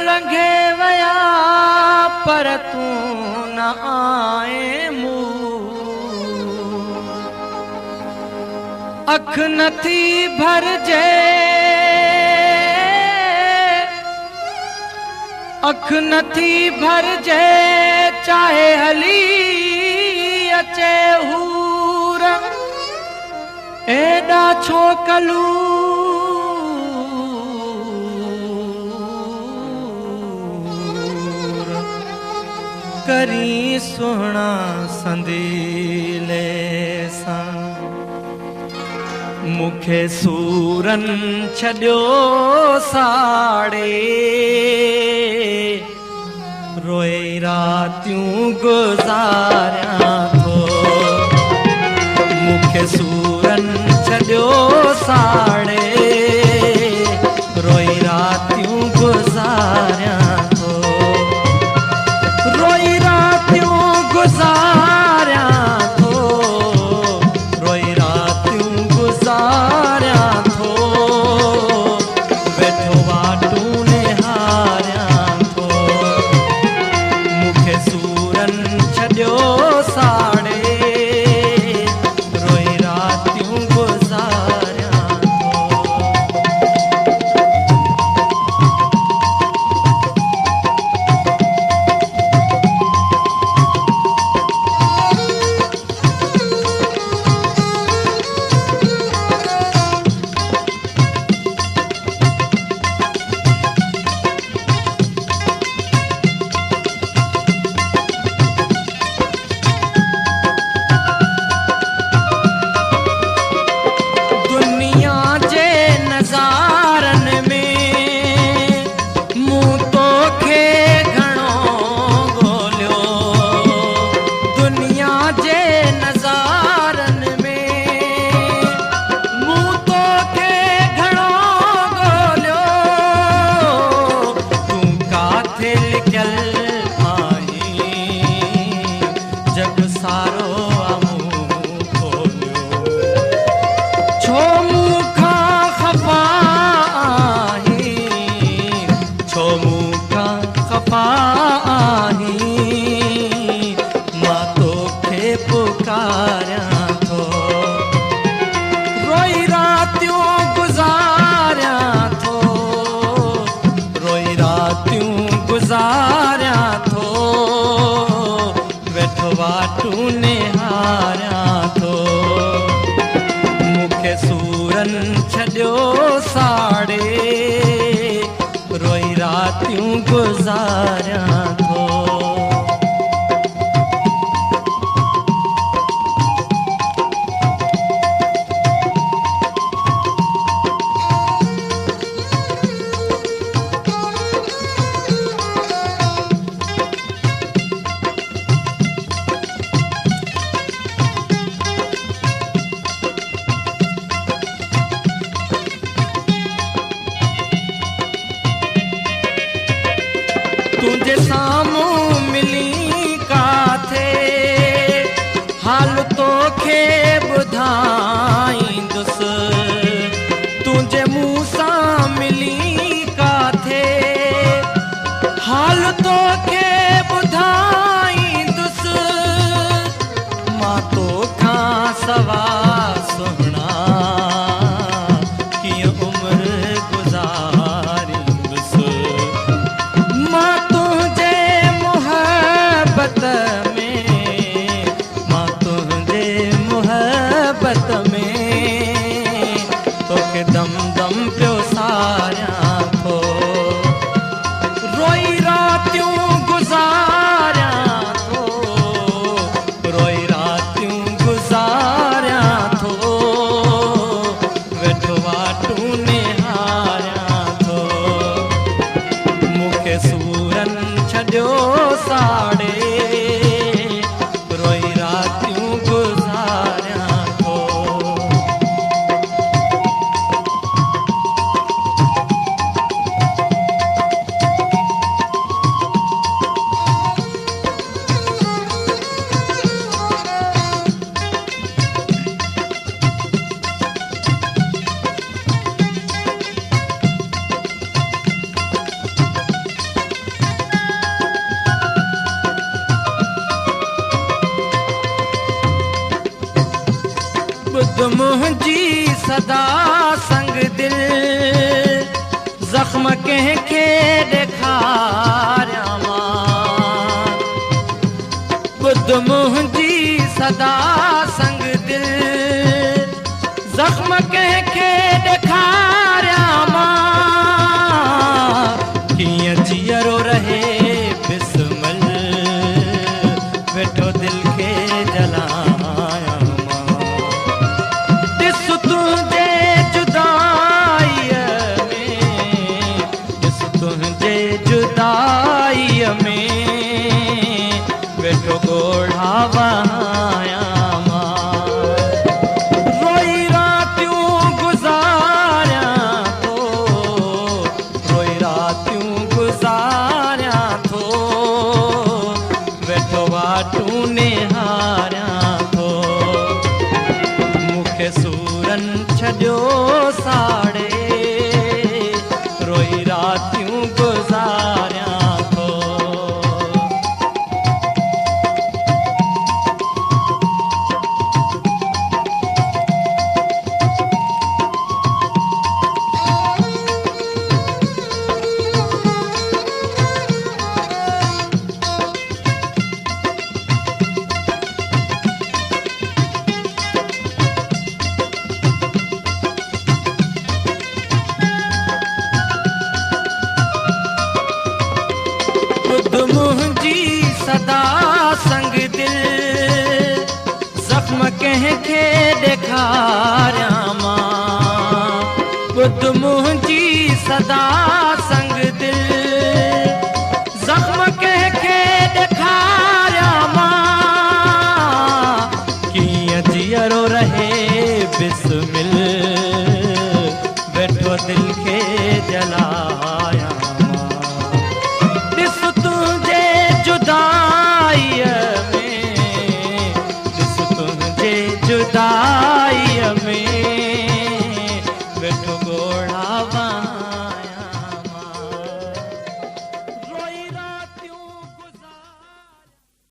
लंघे वया पर तू न आए मुंह अख नथी भरजे अख नथी भरजे चाहे हली अचे हूर एडा छो कलू करी सोना संदीले सा मुखे सूरन छड्यो साड़े रोए रातियों गुजारिया थो मुखे सूरन छड्यो साड़े रोई रातियों गुजारिया थो रोई रातियों गुजारिया थो रोई रातियों गुजारिया थो बैठो वाटू निहारिया थो मुखे सूरन छड्यो साड़े रोई रातियों गुजारिया गुजारिया थो वेठो वाटू निहारिया थो मुखे सूरन छड्यो साड़े रोई रातियों गुजारिया थो तुझे सामूं मिली काथे हाल तो खे ॿुधाईंदुस तुझे मुंह सां मिली काथे हाल तो खे ॿुधाईंदुस मां तो खां सवा सुहिणा कीअं उम्र गुज़ारींदुस मां में मां तुझे मोहब्बत में मुंहिंजी सदा संग दिल ज़ख्म कंहिंखे ॾेखारियां मां ॿुध मुंहिंजी सदा संग दिल ज़ख्म कंहिंखे ॾेखारियां मां कीअं जीअरो रहे बिस्मिल वेठो दिल खे जलायां मां ॾिस तुंहिंजे जुदाईअ में ॾिस तुंहिंजे जुदाईअ में वेठो ॻोढ़ा वहायां मां रोई रातियूं गुज़ारियां थो रोई रातियूं गुज़ारियां थो वेठो वाटूं निहारियां थो मूंखे सूरनि छॾियो साड़े रोई रातियूं गुज़ारियां थो ॿुध मुंहिंजी सदा संग दिल ज़ख्म कंहिंखे ॾेखार